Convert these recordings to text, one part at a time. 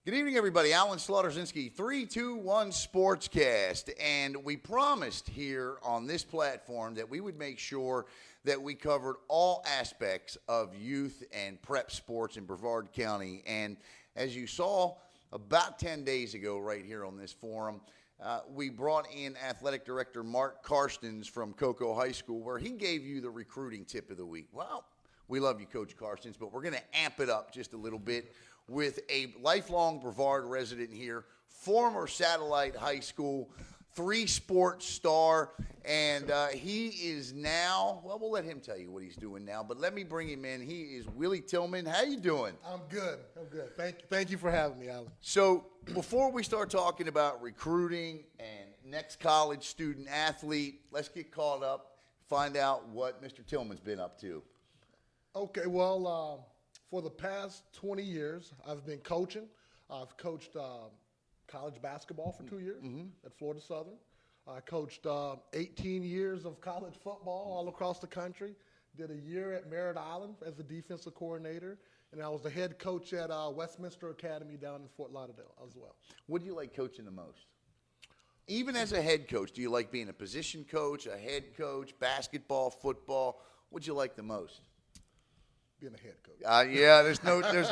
Good evening, everybody. Alan Slaughterzinski, 321 sportscast. And we promised here on this platform that we would make sure that we covered all aspects of youth and prep sports in Brevard County. And as you saw about 10 days ago right here on this forum, we brought in athletic director Mark Karstens from Cocoa High School, where he gave you the recruiting tip of the week. Well, we love you, Coach Karstens, but we're going to amp it up just a little bit with a lifelong Brevard resident here, former Satellite High School, three-sport star, and he is now, well, we'll let him tell you what he's doing now, but let me bring him in. He is Willie Tillman. How you doing? I'm good. Thank you for having me, Alan. So before we start talking about recruiting and next college student athlete, let's get caught up, find out what Mr. Tillman's been up to. Okay, well, for the past 20 years, I've been coaching. I've coached college basketball for 2 years at Florida Southern. I coached 18 years of college football all across the country. Did a year at Merritt Island as the defensive coordinator, and I was the head coach at Westminster Academy down in Fort Lauderdale as well. What do you like coaching the most? Even as a head coach, do you like being a position coach, a head coach, basketball, football? What do you like the most? Being a head coach. Yeah, there's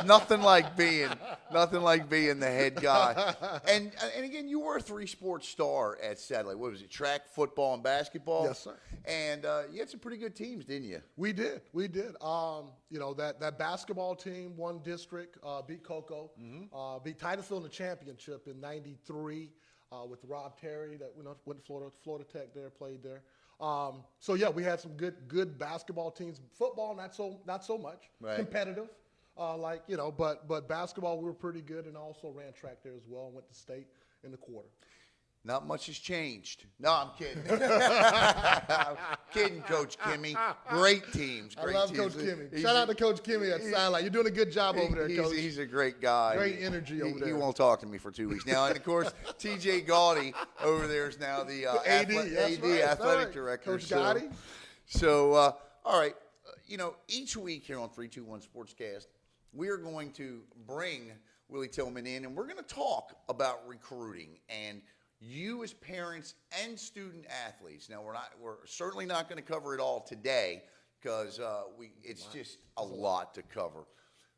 nothing like being the head guy. And again, you were a three-sport star at Satellite. What was it? Track, football, and basketball. Yes, sir. And you had some pretty good teams, didn't you? We did. That basketball team won district, beat Cocoa, beat Titusville in the championship in '93 with Rob Terry that went to Florida Tech there, played there. We had some good basketball teams. Football, not so much. Right. Competitive, but basketball we were pretty good, and also ran track there as well. Went to state in the quarter. Not much has changed. No, I'm kidding. I'm kidding, Coach Kimmy. Great teams. I love teams. Coach Kimmy. Shout out to Coach Kimmy at Satellite. You're doing a good job over there, Coach. He's a great guy. Great energy over there. He won't talk to me for 2 weeks now. And, of course, T.J. Gaudy over there is now the AD athletic director. Coach Gaudy. So, all right, each week here on 321 Sportscast, we are going to bring Willie Tillman in, and we're going to talk about recruiting and you as parents and student athletes. Now, we're certainly not going to cover it all today because it's just a lot to cover.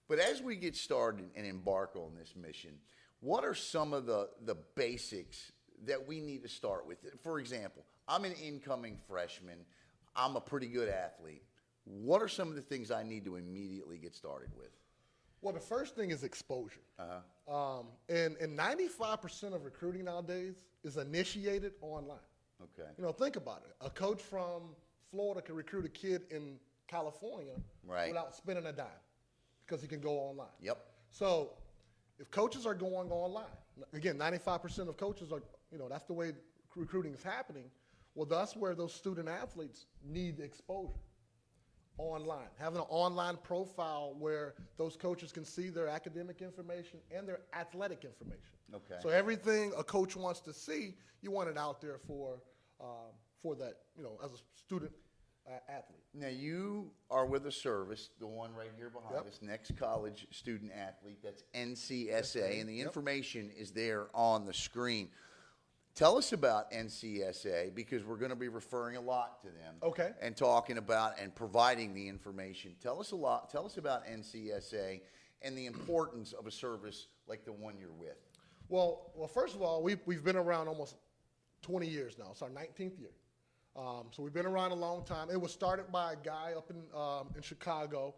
But as we get started and embark on this mission, what are some of the basics that we need to start with? For example, I'm an incoming freshman. I'm a pretty good athlete. What are some of the things I need to immediately get started with? Well, the first thing is exposure. And 95% of recruiting nowadays is initiated online. Okay. Think about it. A coach from Florida can recruit a kid in California without spending a dime because he can go online. Yep. So if coaches are going online, again, 95% of coaches are, that's the way recruiting is happening. Well, that's where those student athletes need exposure. Online, having an online profile where those coaches can see their academic information and their athletic information. Okay. So everything a coach wants to see, you want it out there for that, as a student athlete. Now you are with a service, the one right here behind us, Next College Student Athlete. That's NCSA, and the information is there on the screen. Tell us about NCSA because we're going to be referring a lot to them. Okay. And talking about and providing the information. Tell us about NCSA and the importance of a service like the one you're with. Well, first of all, we've been around almost 20 years now. It's our 19th year. So we've been around a long time. It was started by a guy up in Chicago.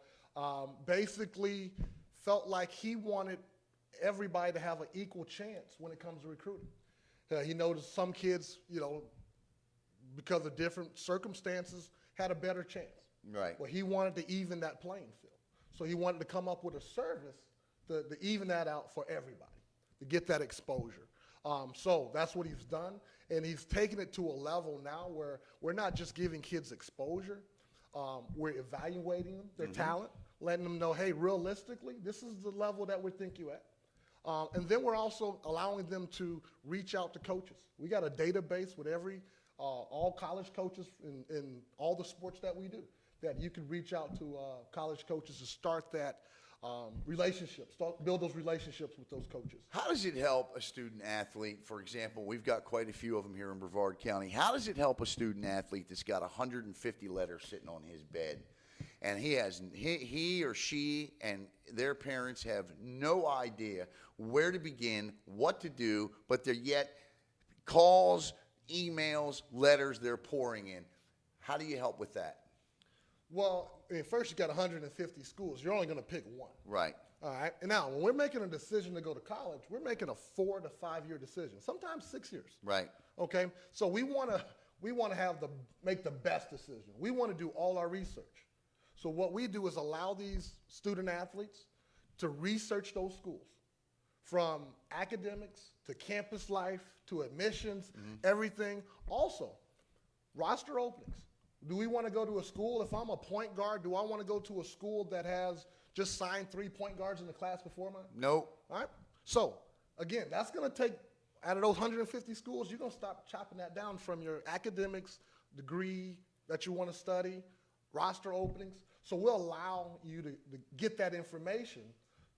Basically felt like he wanted everybody to have an equal chance when it comes to recruiting. He noticed some kids, because of different circumstances, had a better chance. Right. Well, he wanted to even that playing field. So he wanted to come up with a service to even that out for everybody, to get that exposure. So that's what he's done. And he's taken it to a level now where we're not just giving kids exposure. We're evaluating them, their talent, letting them know, hey, realistically, this is the level that we think you at. And then we're also allowing them to reach out to coaches. We got a database with all college coaches in all the sports that we do, that you can reach out to college coaches to start that relationships, build those relationships with those coaches. How does it help a student athlete? For example, we've got quite a few of them here in Brevard County. How does it help a student athlete that's got 150 letters sitting on his bed, and he or she and their parents have no idea where to begin, what to do, but they're yet calls, emails, letters they're pouring in? How do you help with that? Well, first you got 150 schools. You're only going to pick one. Right. All right. And now, when we're making a decision to go to college, we're making a 4 to 5 year decision, sometimes 6 years. Right. Okay. So we want to make the best decision. We want to do all our research. So what we do is allow these student athletes to research those schools, from academics to campus life to admissions, everything. Also, roster openings. Do we want to go to a school? If I'm a point guard, do I want to go to a school that has just signed 3 point guards in the class before mine? Nope. All right. So, again, that's going to take, out of those 150 schools, you're going to stop chopping that down from your academics, degree that you want to study, roster openings. So we'll allow you to get that information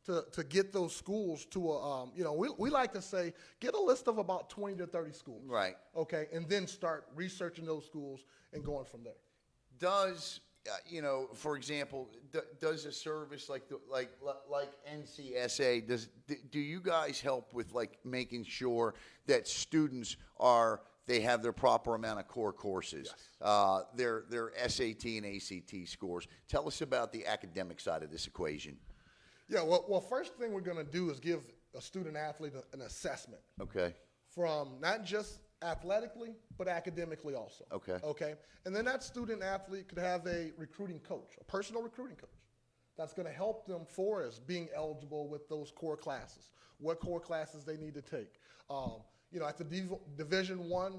to get those schools to a, we like to say, get a list of about 20 to 30 schools. Right. Okay, and then start researching those schools and going from there. Does, for example, does a service like NCSA, do you guys help with like making sure that students they have their proper amount of core courses, yes. Their SAT and ACT scores? Tell us about the academic side of this equation. Yeah, well, first thing we're going to do is give a student athlete an assessment. Okay. From not just athletically, but academically also. Okay. Okay. And then that student athlete could have a recruiting coach, a personal recruiting coach, that's going to help them for us being eligible with those core classes, what core classes they need to take. At the Division I,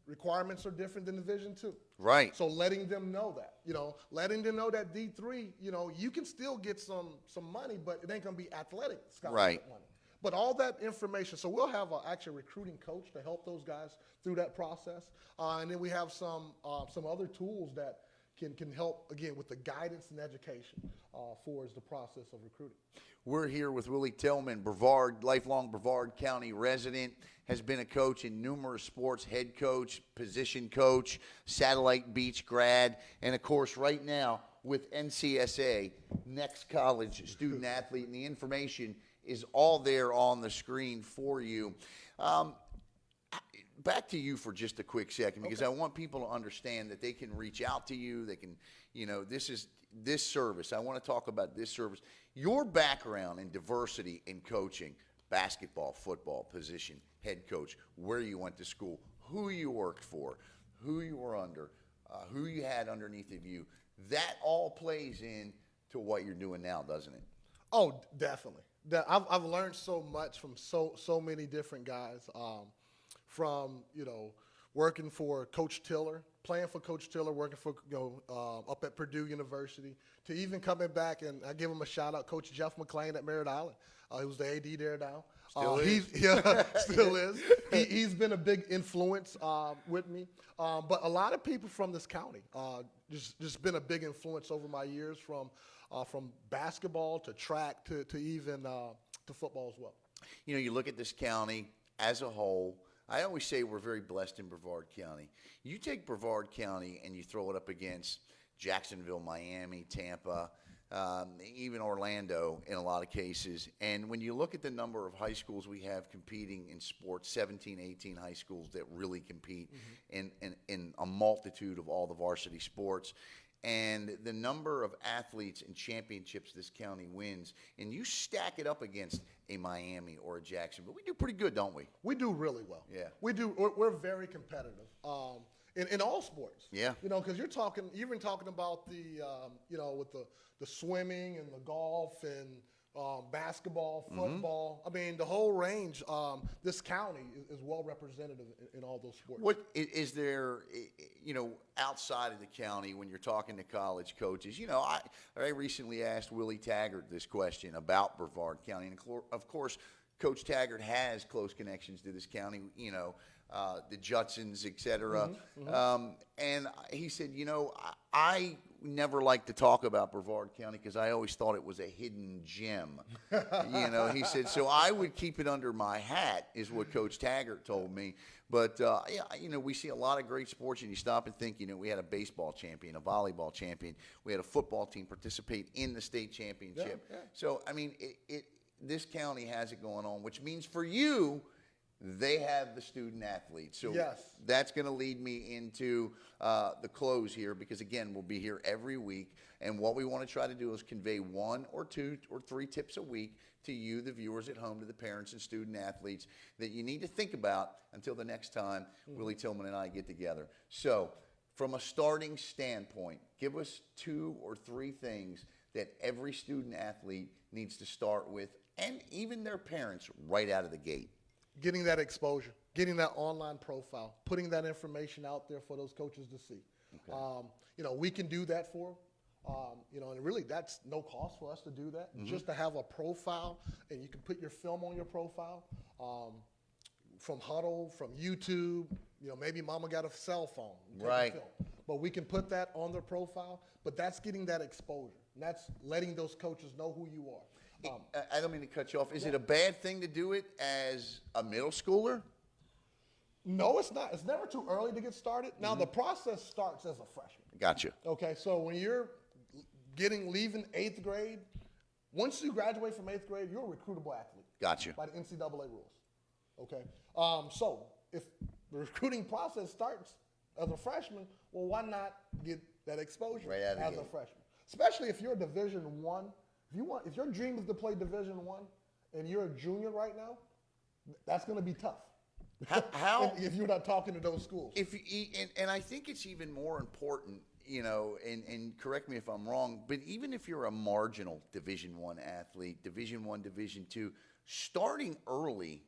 requirements are different than Division II. Right. So letting them know that, letting them know that D3, you can still get some money, but it ain't going to be athletic scholarship money. But all that information, so we'll have actually a recruiting coach to help those guys through that process. And then we have some other tools that can help, again, with the guidance and education for the process of recruiting. We're here with Willie Tillman, lifelong Brevard County resident, has been a coach in numerous sports, head coach, position coach, Satellite Beach grad, and of course right now with NCSA, next college student athlete, and the information is all there on the screen for you. Back to you for just a quick second, because I want people to understand that they can reach out to you. They can, this service. I want to talk about this service. Your background in diversity in coaching, basketball, football, position, head coach, where you went to school, who you worked for, who you were under, who you had underneath of you, that all plays into what you're doing now, doesn't it? Oh, definitely. I've learned so much from so many different guys, from working for Coach Tiller, playing for Coach Tiller, working for up at Purdue University, to even coming back, and I give him a shout out, Coach Jeff McClain at Merritt Island. He was the AD there now. Still is. Still is. He's been a big influence with me. But a lot of people from this county, just been a big influence over my years, from basketball to track to even to football as well. You look at this county as a whole. I always say we're very blessed in Brevard County. You take Brevard County and you throw it up against Jacksonville, Miami, Tampa, even Orlando in a lot of cases. And when you look at the number of high schools we have competing in sports, 17, 18 high schools that really compete in a multitude of all the varsity sports, and the number of athletes and championships this county wins, and you stack it up against a Miami or a Jacksonville, we do pretty good, don't we? We do really well. Yeah. We do. We're very competitive in all sports. Yeah. Because you're talking about the, with the swimming and the golf and basketball, football. I mean, the whole range. This county is well represented in all those sports. What is there, outside of the county when you're talking to college coaches? I recently asked Willie Taggart this question about Brevard County, and of course, Coach Taggart has close connections to this county. The Judsons, et cetera. And he said, I never liked to talk about Brevard County because I always thought it was a hidden gem. He said, so I would keep it under my hat, is what Coach Taggart told me. But, we see a lot of great sports, and you stop and think, we had a baseball champion, a volleyball champion. We had a football team participate in the state championship. Yeah. So, this county has it going on, which means for you, they have the student athletes. So yes. That's going to lead me into the close here because, again, we'll be here every week. And what we want to try to do is convey 1 or 2 or 3 tips a week to you, the viewers at home, to the parents and student athletes that you need to think about until the next time Willie Tillman and I get together. So from a starting standpoint, give us 2 or 3 things that every student athlete needs to start with, and even their parents right out of the gate. Getting that exposure, getting that online profile, putting that information out there for those coaches to see. Okay. We can do that for them. And really that's no cost for us to do that. Just to have a profile, and you can put your film on your profile from Huddle, from YouTube. Maybe mama got a cell phone. Right. But we can put that on their profile, but that's getting that exposure. And that's letting those coaches know who you are. I don't mean to cut you off. Is it a bad thing to do it as a middle schooler? No, it's not. It's never too early to get started. Now, the process starts as a freshman. Gotcha. Okay, so when you're leaving 8th grade, once you graduate from 8th grade, you're a recruitable athlete. Gotcha. By the NCAA rules. Okay, so if the recruiting process starts as a freshman, well, why not get that exposure right out of as a freshman? Especially if you're a Division I. If your dream is to play Division I and you're a junior right now, that's going to be tough. How if you're not talking to those schools? And I think it's even more important, and correct me if I'm wrong, but even if you're a marginal Division I athlete, Division I, Division II, starting early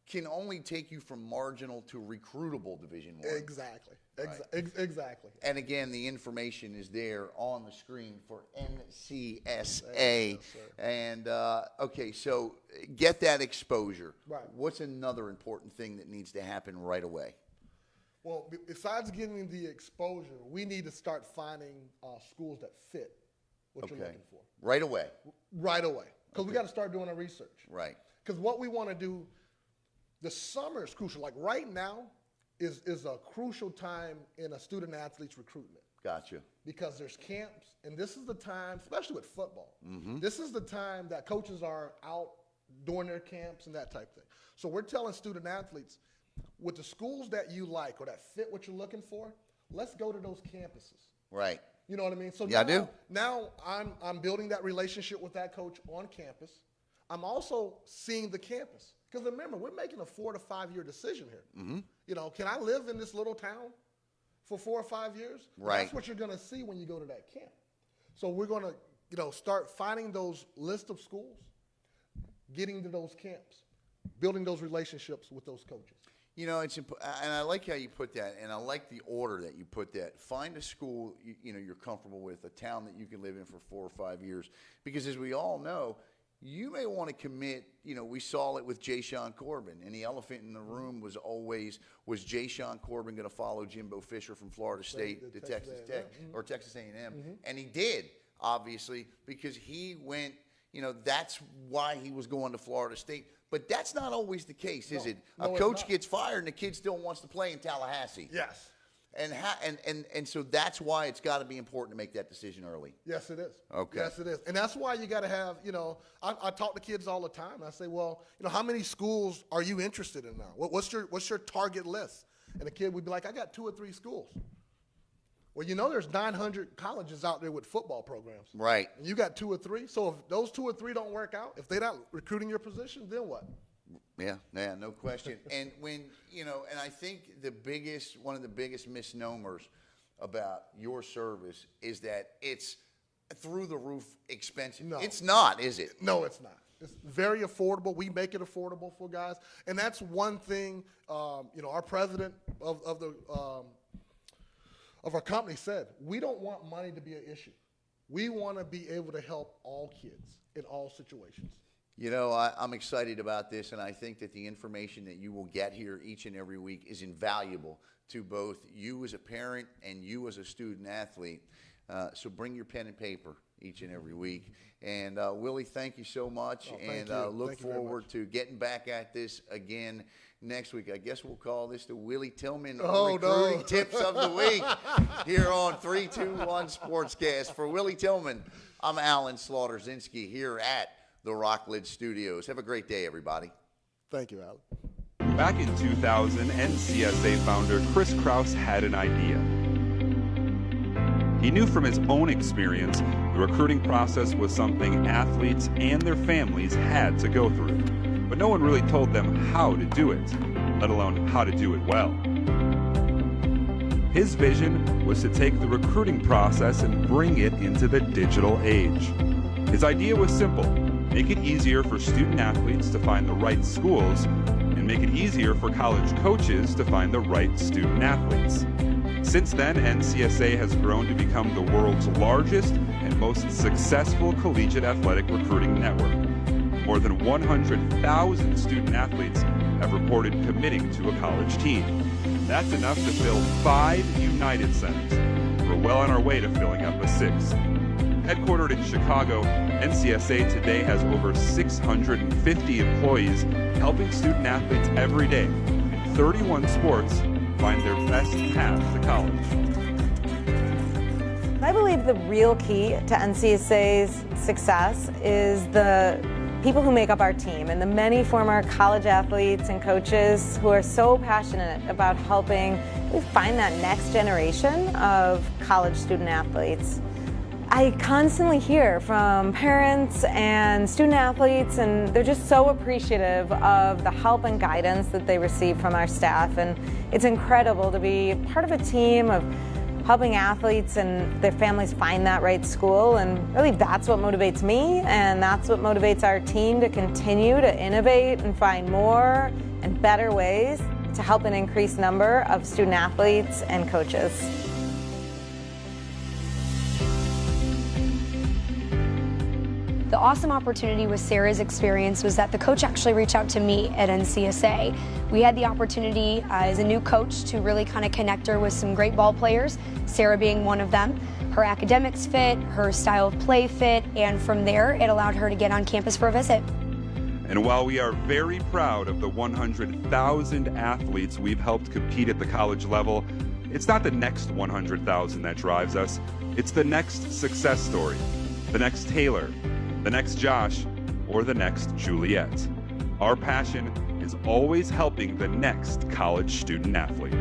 can only take you from marginal to recruitable Division I. Exactly. Right. Exactly. And again, the information is there on the screen for NCSA. Yes, And, okay, so get that exposure. Right. What's another important thing that needs to happen right away? Well, besides getting the exposure, we need to start finding schools that fit what you're looking for. Right away. Right away. Because we got to start doing our research. Right. Because what we want to do, the summer is crucial. Like right now is a crucial time in a student athlete's recruitment. Gotcha. Because there's camps, and this is the time, especially with football, this is the time that coaches are out doing their camps and that type of thing. So we're telling student athletes, with the schools that you like or that fit what you're looking for, let's go to those campuses. Right. You know what I mean? So yeah, I do. Now I'm building that relationship with that coach on campus. I'm also seeing the campus. Because remember, we're making a 4 to 5 year decision here. Can I live in this little town for 4 or 5 years? Right. That's what you're going to see when you go to that camp. So we're going to, start finding those list of schools, getting to those camps, building those relationships with those coaches. It's and I like how you put that, and I like the order that you put that. Find a school you're comfortable with, a town that you can live in for 4 or 5 years, because as we all know, you may want to commit. We saw it with Jay Sean Corbin, and the elephant in the room was Jay Sean Corbin going to follow Jimbo Fisher from Florida State to Texas Tech or Texas A&M, and he did, obviously, because he went. That's why he was going to Florida State. But that's not always the case, is it? A coach gets fired and the kid still wants to play in Tallahassee. Yes. And so that's why it's got to be important to make that decision early. Yes, it is. Okay. Yes, it is. And that's why you got to have, I talk to kids all the time. And I say, well, how many schools are you interested in now? What's your target list? And the kid would be like, I got 2 or 3 schools. Well, there's 900 colleges out there with football programs. Right. And you got 2 or 3. So if those 2 or 3 don't work out, if they're not recruiting your position, then what? Yeah, no question. And when, and I think one of the biggest misnomers about your service is that it's through the roof expensive. No. It's not, is it? No, it's not. It's very affordable. We make it affordable for guys. And that's one thing, our president of our company said, we don't want money to be an issue. We want to be able to help all kids in all situations. I'm excited about this, and I think that the information that you will get here each and every week is invaluable to both you as a parent and you as a student athlete. So bring your pen and paper each and every week. And Willie, thank you so much. Thank and you. look Thank you very forward much. to getting back at this again next week. I guess we'll call this the Willie Tillman Oh, recruiting no. tips of the week here on 321 Sportscast. For Willie Tillman, I'm Alan Slaughter-Zinski here at the Rockledge Studios. Have a great day, everybody. Thank you, Alan. Back in 2000, NCSA founder Chris Kraus had an idea. He knew from his own experience the recruiting process was something athletes and their families had to go through. But no one really told them how to do it, let alone how to do it well. His vision was to take the recruiting process and bring it into the digital age. His idea was simple: make it easier for student athletes to find the right schools and make it easier for college coaches to find the right student athletes. Since then, NCSA has grown to become the world's largest and most successful collegiate athletic recruiting network. More than 100,000 student athletes have reported committing to a college team. That's enough to fill 5 United Centers. We're well on our way to filling up a 6th. Headquartered in Chicago, NCSA today has over 650 employees helping student athletes every day in 31 sports find their best path to college. I believe the real key to NCSA's success is the people who make up our team and the many former college athletes and coaches who are so passionate about helping find that next generation of college student athletes. I constantly hear from parents and student athletes, and they're just so appreciative of the help and guidance that they receive from our staff. And it's incredible to be part of a team of helping athletes and their families find that right school. And really, that's what motivates me, and that's what motivates our team to continue to innovate and find more and better ways to help an increased number of student athletes and coaches. The awesome opportunity with Sarah's experience was that the coach actually reached out to me at NCSA. We had the opportunity as a new coach to really kind of connect her with some great ball players, Sarah being one of them. Her academics fit, her style of play fit, and from there it allowed her to get on campus for a visit. And while we are very proud of the 100,000 athletes we've helped compete at the college level, it's not the next 100,000 that drives us. It's the next success story, the next Taylor, the next Josh, or the next Juliet. Our passion is always helping the next college student athlete.